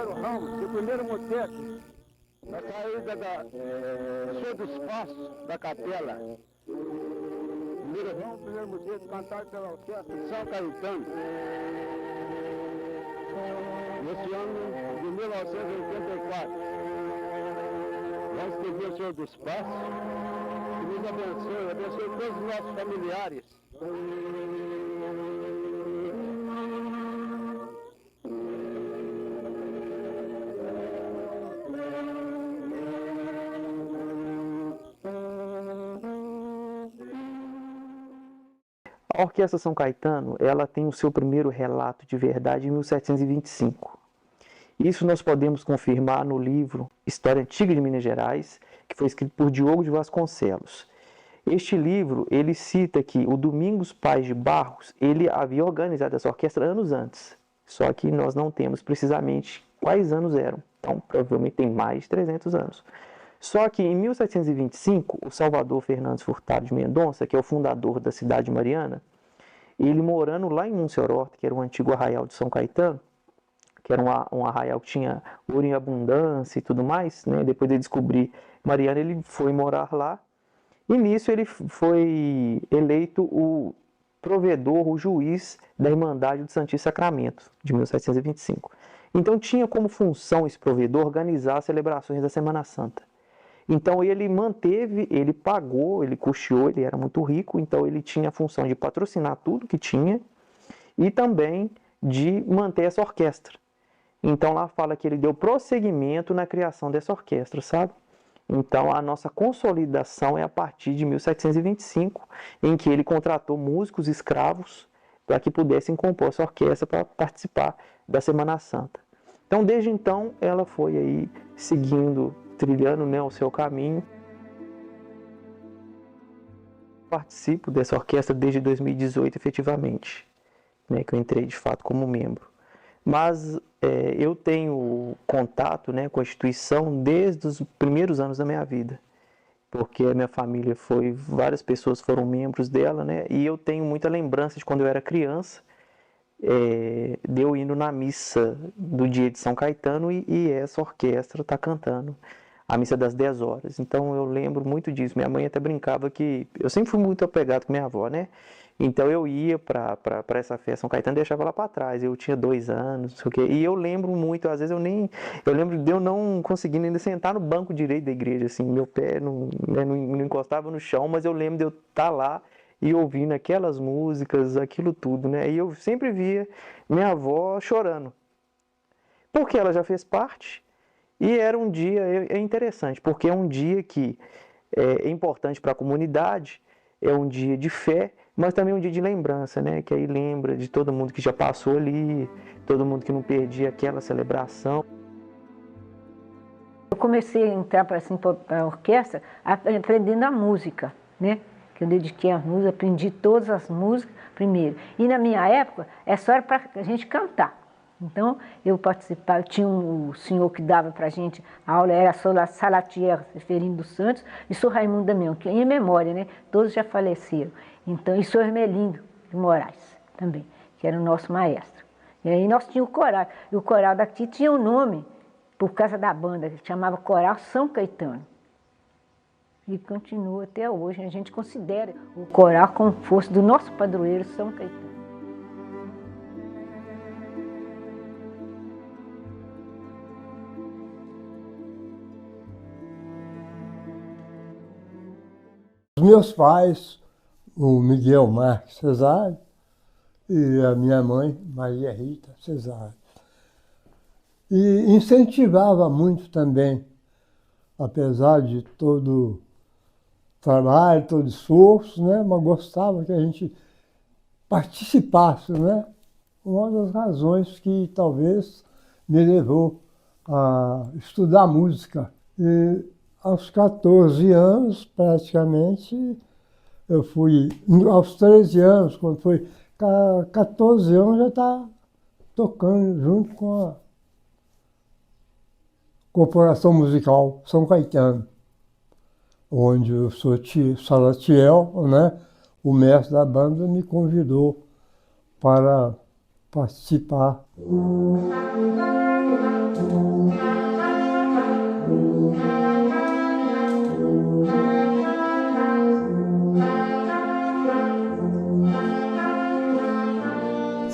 primeiro ramo, do primeiro moteto, na saída do Senhor dos Passos, da capela. Primeiro ramo, primeiro moteto, cantado pela Orquestra de São Caetano. Nesse ano de 1984. Vamos pedir ao Senhor dos Passos que nos abençoe, abençoe todos os nossos familiares. A Orquestra São Caetano, ela tem o seu primeiro relato de verdade em 1725. Isso nós podemos confirmar no livro História Antiga de Minas Gerais, que foi escrito por Diogo de Vasconcelos. Este livro, ele cita que o Domingos Pais de Barros, ele havia organizado essa orquestra anos antes, só que nós não temos precisamente quais anos eram, então provavelmente tem mais de 300 anos. Só que em 1725, o Salvador Fernandes Furtado de Mendonça, que é o fundador da cidade de Mariana, ele morando lá em Monserrate, que era um antigo arraial de São Caetano, que era um arraial que tinha ouro em abundância e tudo mais, né? Depois de descobrir Mariana, ele foi morar lá, e nisso ele foi eleito o provedor, o juiz da Irmandade do Santíssimo Sacramento, de 1725. Então tinha como função esse provedor organizar as celebrações da Semana Santa. Então ele manteve, ele pagou, ele custeou, ele era muito rico, então ele tinha a função de patrocinar tudo que tinha e também de manter essa orquestra. Então lá fala que ele deu prosseguimento na criação dessa orquestra, sabe? Então a nossa consolidação é a partir de 1725, em que ele contratou músicos escravos para que pudessem compor essa orquestra para participar da Semana Santa. Então desde então ela foi aí seguindo, trilhando, né, o seu caminho. Participo dessa orquestra desde 2018 efetivamente, né, que eu entrei de fato como membro. Mas eu tenho contato, né, com a instituição desde os primeiros anos da minha vida, porque a minha família várias pessoas foram membros dela, né, e eu tenho muita lembrança de quando eu era criança, de eu indo na missa do dia de São Caetano e essa orquestra está cantando a missa das 10 horas. Então eu lembro muito disso. Minha mãe até brincava que eu sempre fui muito apegado com minha avó, né? Então eu ia para essa festa São Caetano e deixava lá para trás. Eu tinha 2 anos, não sei o quê. E eu lembro muito, às vezes eu lembro de eu não conseguindo ainda sentar no banco direito da igreja, assim, meu pé não encostava no chão, mas eu lembro de eu estar lá e ouvindo aquelas músicas, aquilo tudo, né? E eu sempre via minha avó chorando, porque ela já fez parte. E era um dia, é interessante, porque é um dia que é importante para a comunidade, é um dia de fé, mas também um dia de lembrança, né? Que aí lembra de todo mundo que já passou ali, todo mundo que não perdia aquela celebração. Eu comecei a entrar para a orquestra aprendendo a música, né? Que eu dediquei às músicas, aprendi todas as músicas primeiro. E na minha época, só era para a gente cantar. Então, eu participava, tinha um senhor que dava para a gente a aula, era a Salatiel Seferino dos Santos e Sr. Raimundo Damião, que em memória, né? Todos já faleceram. Então, e Sr. Hermelindo de Moraes também, que era o nosso maestro. E aí nós tínhamos o coral, e o coral daqui tinha um nome, por causa da banda, que chamava Coral São Caetano. E continua até hoje, a gente considera o coral como força do nosso padroeiro São Caetano. Os meus pais, o Miguel Marques Cesário e a minha mãe, Maria Rita Cesário. E incentivava muito também, apesar de todo trabalho, todo esforço, né? Mas gostava que a gente participasse, né? Uma das razões que talvez me levou a estudar música. E aos 14 anos, praticamente, eu fui, aos 13 anos, quando foi 14 anos, já estava tocando junto com a Corporação Musical São Caetano, onde o Sr. Salatiel, né, o mestre da banda, me convidou para participar.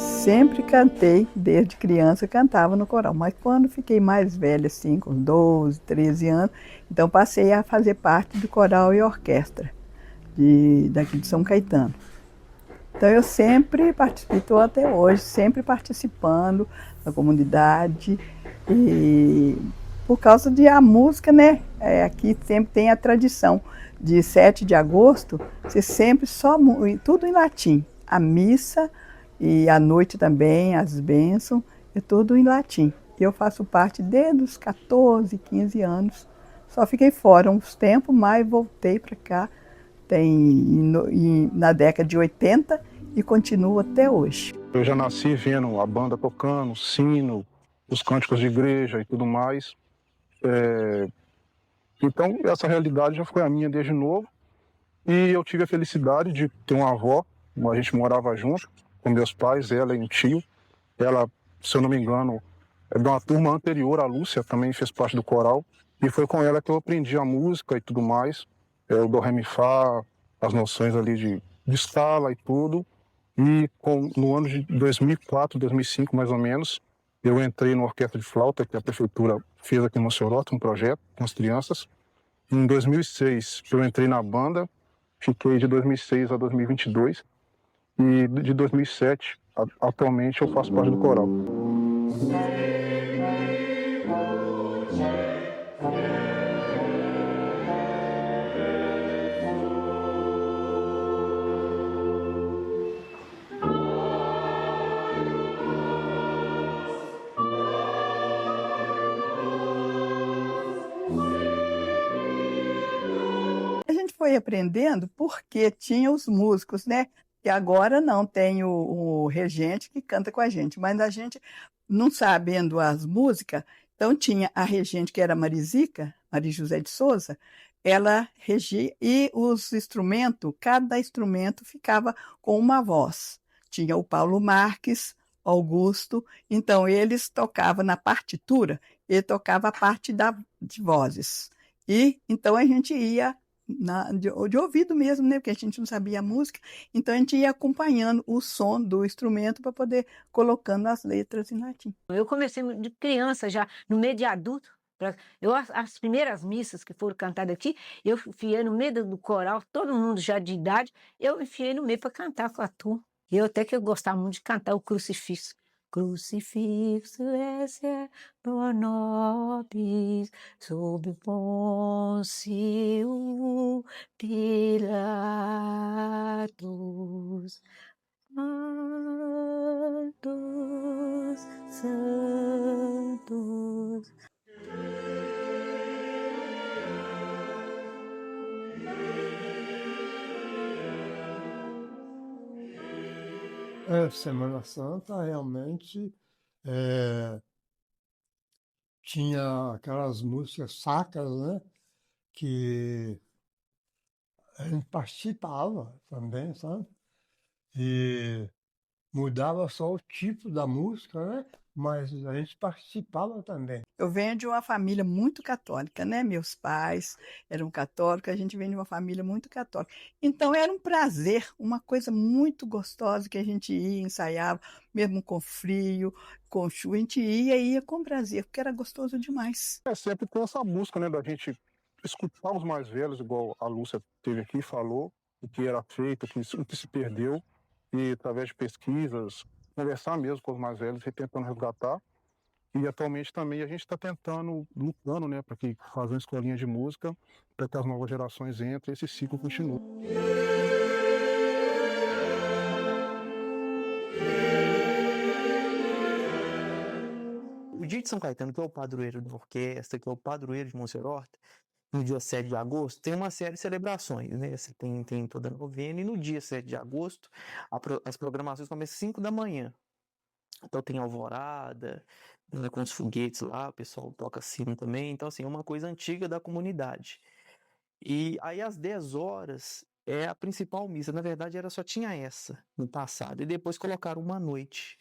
Sempre cantei, desde criança cantava no coral, mas quando fiquei mais velha, assim, com 12, 13 anos, então passei a fazer parte do coral e orquestra daqui de São Caetano. Então eu sempre participo, estou até hoje, sempre participando da comunidade, e por causa de a música, né? Aqui sempre tem a tradição de 7 de agosto, ser sempre tudo em latim, a missa, e à noite também, as bênçãos, é tudo em latim. Eu faço parte desde os 14, 15 anos. Só fiquei fora uns tempos, mas voltei para cá na década de 80 e continuo até hoje. Eu já nasci vendo a banda tocando, sino, os cânticos de igreja e tudo mais. Então, essa realidade já foi a minha desde novo. E eu tive a felicidade de ter uma avó, a gente morava junto, com meus pais, ela e um tio. Ela, se eu não me engano, é de uma turma anterior, a Lúcia, também fez parte do coral. E foi com ela que eu aprendi a música e tudo mais, o do, ré, mi, fá, as noções ali de escala e tudo. E no ano de 2004, 2005, mais ou menos, eu entrei na orquestra de flauta que a prefeitura fez aqui no Mossoró, um projeto com as crianças. Em 2006, eu entrei na banda, fiquei de 2006 a 2022. E de 2007, atualmente, eu faço parte do coral. A gente foi aprendendo porque tinha os músicos, né? E agora não tem o regente que canta com a gente, mas a gente, não sabendo as músicas, então tinha a regente que era Marizica, Maria José de Souza, ela regia, e os instrumentos, cada instrumento ficava com uma voz. Tinha o Paulo Marques, Augusto, então eles tocavam na partitura, ele tocava a parte de vozes. E então a gente ia de ouvido mesmo, né? Porque a gente não sabia a música, então a gente ia acompanhando o som do instrumento para poder colocando as letras em latim. Eu comecei de criança já, no meio de adulto. As primeiras missas que foram cantadas aqui, eu enfiei no meio do coral, todo mundo já de idade, eu enfiei no meio para cantar com a turma. E eu até que eu gostava muito de cantar o Crucifixo. Crucifixo esse pro nobis, sob Pôncio Pilatus. Santos, santos. Semana Santa realmente é, tinha aquelas músicas sacras, né? Que a gente participava também, sabe? E mudava só o tipo da música, né? Mas a gente participava também. Eu venho de uma família muito católica, né? Meus pais eram católicos, a gente vem de uma família muito católica. Então era um prazer, uma coisa muito gostosa que a gente ia, ensaiava, mesmo com frio, com chuva, a gente ia com prazer, porque era gostoso demais. Sempre tem essa busca, né, da gente escutar os mais velhos, igual a Lúcia teve aqui e falou, o que era feito, o que se perdeu, e através de pesquisas, conversar mesmo com os mais velhos e tentando resgatar. E atualmente também a gente está tentando, lutando, né, para que fazer uma escolinha de música, para que as novas gerações entrem e esse ciclo continue. O dia de São Caetano, que é o padroeiro da orquestra, que é o padroeiro de Monserrate, no dia 7 de agosto, tem uma série de celebrações, né? Você tem toda a novena, e no dia 7 de agosto, as programações começam às 5 da manhã. Então tem alvorada, né, com os foguetes lá, o pessoal toca sino também. Então, assim, é uma coisa antiga da comunidade. E aí, às 10 horas, é a principal missa. Na verdade, só tinha essa no passado. E depois colocaram uma noite.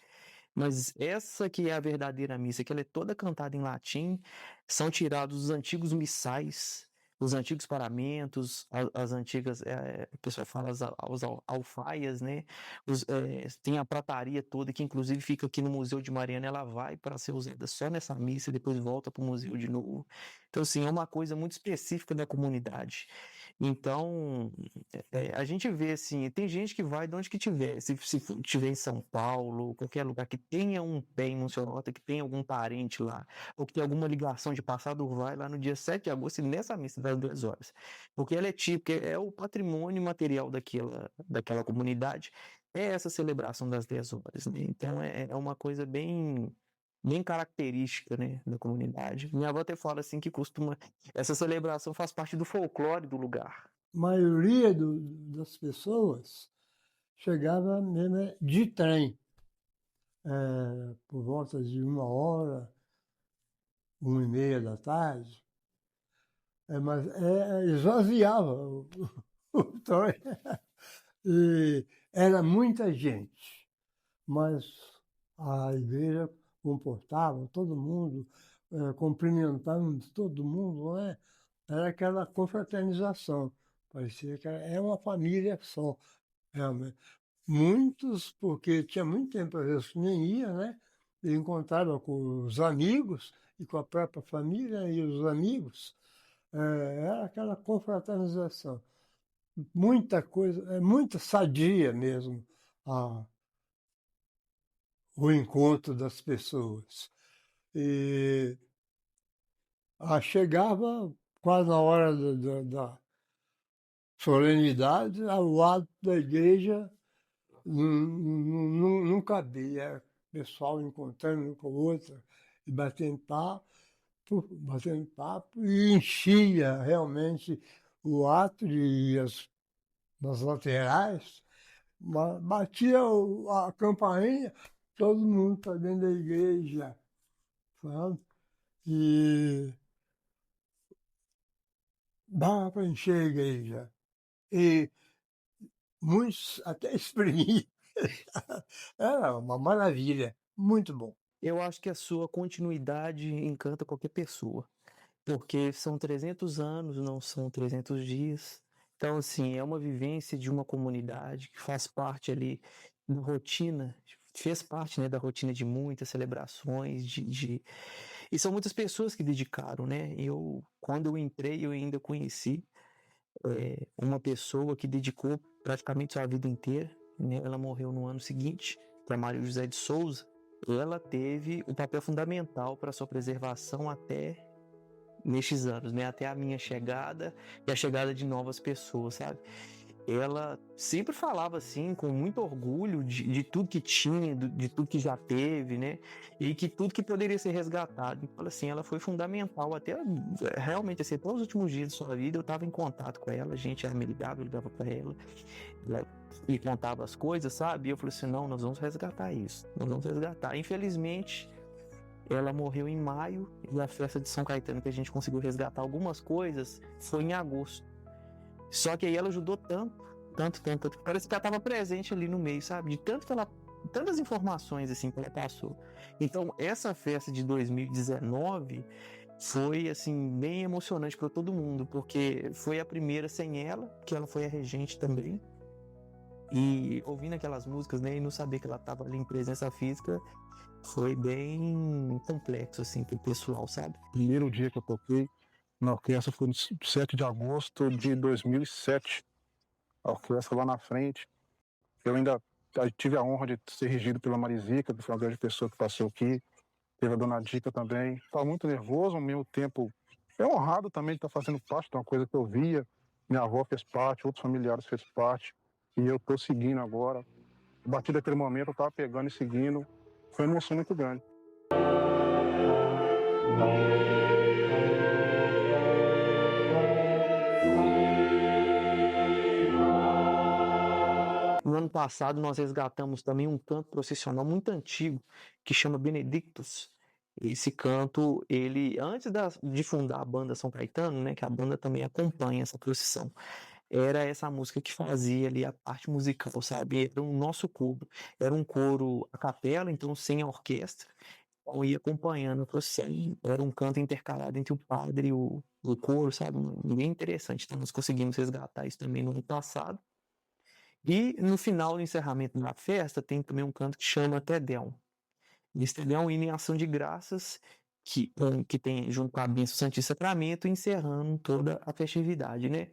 Mas essa que é a verdadeira missa, que ela é toda cantada em latim, são tirados os antigos missais, os antigos paramentos, as antigas, o pessoal fala as alfaias, né? Tem a prataria toda, que inclusive fica aqui no Museu de Mariana, ela vai para ser usada só nessa missa, depois volta para o museu de novo. Então, assim, é uma coisa muito específica da comunidade. Então, a gente vê assim, tem gente que vai de onde que tiver, se tiver em São Paulo, qualquer lugar que tenha um pé em Monsenhor, que tenha algum parente lá, ou que tenha alguma ligação de passado, vai lá no dia 7 de agosto nessa missa das 2 horas. Porque ela é típica, é o patrimônio material daquela comunidade, é essa celebração das 10 horas, né? Então é uma coisa bem característica, né, da comunidade. Minha avó até fala assim que essa celebração faz parte do folclore do lugar. A maioria das pessoas chegava mesmo de trem, por volta de 1h, 1h30 da tarde, mas esvaziava o trem. E era muita gente, mas a igreja comportava todo mundo, cumprimentando todo mundo, né? Era aquela confraternização, parecia que é uma família só, realmente. Muitos, porque tinha muito tempo, às vezes, que nem ia, né? E encontrava com os amigos e com a própria família e os amigos. Era aquela confraternização. Muita coisa, muito sadia mesmo o encontro das pessoas. E chegava quase na hora da solenidade, ao lado da igreja não cabia. O pessoal encontrando um com o outro e batendo papo, e enchia realmente o átrio e nas laterais, batia a campainha, todo mundo para dentro da igreja, sabe? E dava para encher a igreja. E muitos até exprimiam. Era uma maravilha, muito bom. Eu acho que a sua continuidade encanta qualquer pessoa, porque são 300 anos, não são 300 dias. Então, assim, é uma vivência de uma comunidade que faz parte ali da rotina, fez parte, né, da rotina de muitas celebrações, e são muitas pessoas que dedicaram, né? Quando eu entrei, eu ainda conheci uma pessoa que dedicou praticamente sua vida inteira, né? Ela morreu no ano seguinte, que é Maria José de Souza. Ela teve um papel fundamental para sua preservação até nestes anos, né? Até a minha chegada e a chegada de novas pessoas, sabe? Ela sempre falava assim, com muito orgulho de tudo que tinha, de tudo que já teve, né? E que tudo que poderia ser resgatado. Então, assim, ela foi fundamental até realmente, assim, todos os últimos dias de sua vida eu estava em contato com ela, a gente me ligava, eu ligava para ela me contava as coisas, sabe? E eu falei assim, não, nós vamos resgatar isso, nós vamos resgatar. Infelizmente, ela morreu em maio e a festa de São Caetano, que a gente conseguiu resgatar algumas coisas, foi em agosto. Só que aí ela ajudou tanto, parece que ela estava presente ali no meio, sabe? De tanto que ela, tantas informações assim que ela passou. Então, essa festa de 2019 foi assim bem emocionante para todo mundo, porque foi a primeira sem ela, que ela foi a regente também. E ouvindo aquelas músicas, né, e não saber que ela estava ali em presença física, foi bem complexo, assim, pro pessoal, sabe? Primeiro dia que eu toquei na orquestra foi no 7 de agosto de 2007. A orquestra lá na frente. Eu ainda tive a honra de ser regido pela Marizica, que foi uma grande pessoa que passou aqui. Teve a Dona Dica também. Estava muito nervoso, ao mesmo tempo honrado também de estar fazendo parte de uma coisa que eu via. Minha avó fez parte, outros familiares fez parte. E eu estou seguindo agora. A partir daquele momento eu estava pegando e seguindo. Foi uma emoção muito grande. No ano passado, nós resgatamos também um canto processional muito antigo, que chama Benedictus. Esse canto, ele, antes de fundar a banda São Caetano, né, que a banda também acompanha essa procissão, era essa música que fazia ali a parte musical, sabe? Era o nosso coro. Era um coro a capela, então sem a orquestra. Então ia acompanhando a procissão. Era um canto intercalado entre o padre e o coro, sabe? Bem interessante. Então nós conseguimos resgatar isso também no ano passado. E no final do encerramento da festa tem também um canto que chama Te Deum. E esse Te Deum é um hino em ação de graças que tem junto com a bênção do Santíssimo Sacramento, encerrando toda a festividade, né?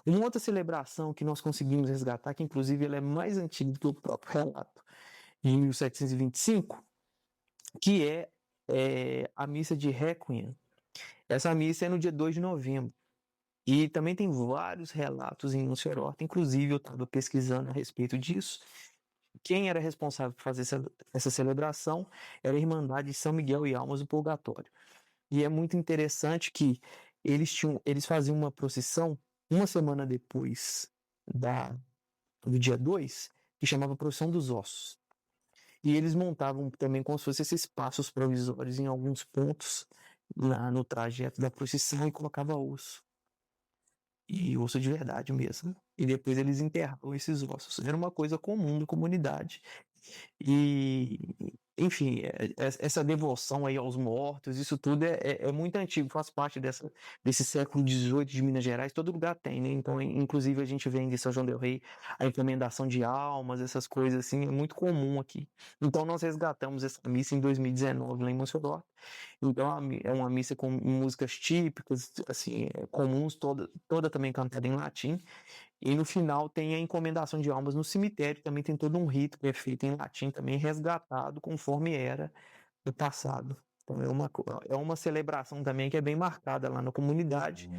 Uma outra celebração que nós conseguimos resgatar, que inclusive ela é mais antiga do que o próprio relato, em 1725, que é a missa de Requiem. Essa missa é no dia 2 de novembro. E também tem vários relatos em Monserrate, inclusive eu estava pesquisando a respeito disso. Quem era responsável por fazer essa celebração era a Irmandade de São Miguel e Almas do Purgatório. E é muito interessante que eles faziam uma procissão uma semana depois do dia 2, que chamava Procissão dos Ossos. E eles montavam também como se fossem esses passos provisórios em alguns pontos no trajeto da procissão e colocava osso. E osso de verdade mesmo. E depois eles enterravam esses ossos. Era uma coisa comum da comunidade. E, enfim, essa devoção aí aos mortos, isso tudo é muito antigo, faz parte desse século XVIII de Minas Gerais, todo lugar tem, né? Então, inclusive, a gente vem de São João del Rei, a encomendação de almas, essas coisas assim, é muito comum aqui. Então, nós resgatamos essa missa em 2019 lá em Monserrate. Então, é uma missa com músicas típicas, assim, comuns, toda também cantada em latim. E no final tem a encomendação de almas no cemitério, também tem todo um rito que é feito em latim, também resgatado conforme era no passado. Então é uma celebração também que é bem marcada lá na comunidade.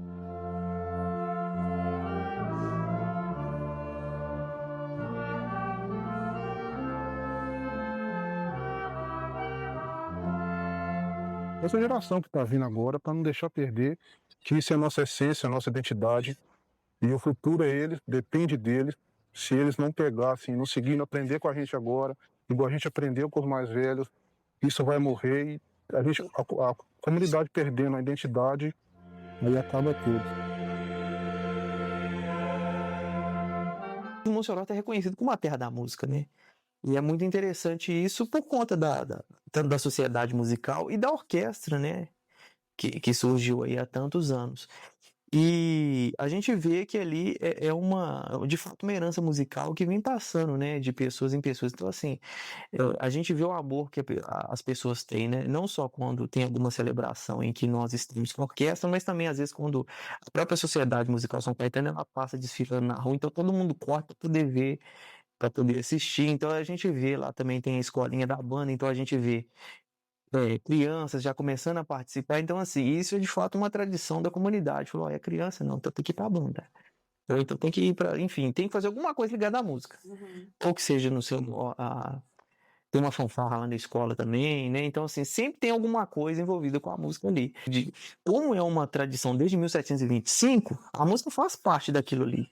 Essa geração que está vindo agora, para não deixar perder, que isso é a nossa essência, a nossa identidade, e o futuro é eles, depende deles. Se eles não pegassem, não seguirem, aprender com a gente agora, igual a gente aprendeu com os mais velhos, isso vai morrer e a comunidade perdendo a identidade, aí acaba tudo. O Monserrate é reconhecido como a terra da música, né? E é muito interessante isso por conta tanto da sociedade musical e da orquestra, né? Que surgiu aí há tantos anos. E a gente vê que ali de fato, uma herança musical que vem passando, né, de pessoas em pessoas. Então, assim, a gente vê o amor que as pessoas têm, né, não só quando tem alguma celebração em que nós estamos com orquestra, mas também, às vezes, quando a própria sociedade musical São Caetano, ela passa desfilando na rua, então todo mundo corta para poder ver, para poder assistir. Então, a gente vê lá também tem a escolinha da banda, então a gente vê crianças já começando a participar. Então, assim, isso é de fato uma tradição da comunidade. Falou, é criança, não, então tem que ir pra banda. Ou então tem que ir pra, enfim, tem que fazer alguma coisa ligada à música. Ou que seja no seu. Tem uma fanfarra lá na escola também, né? Então, assim, sempre tem alguma coisa envolvida com a música ali. Como é uma tradição desde 1725, a música faz parte daquilo ali.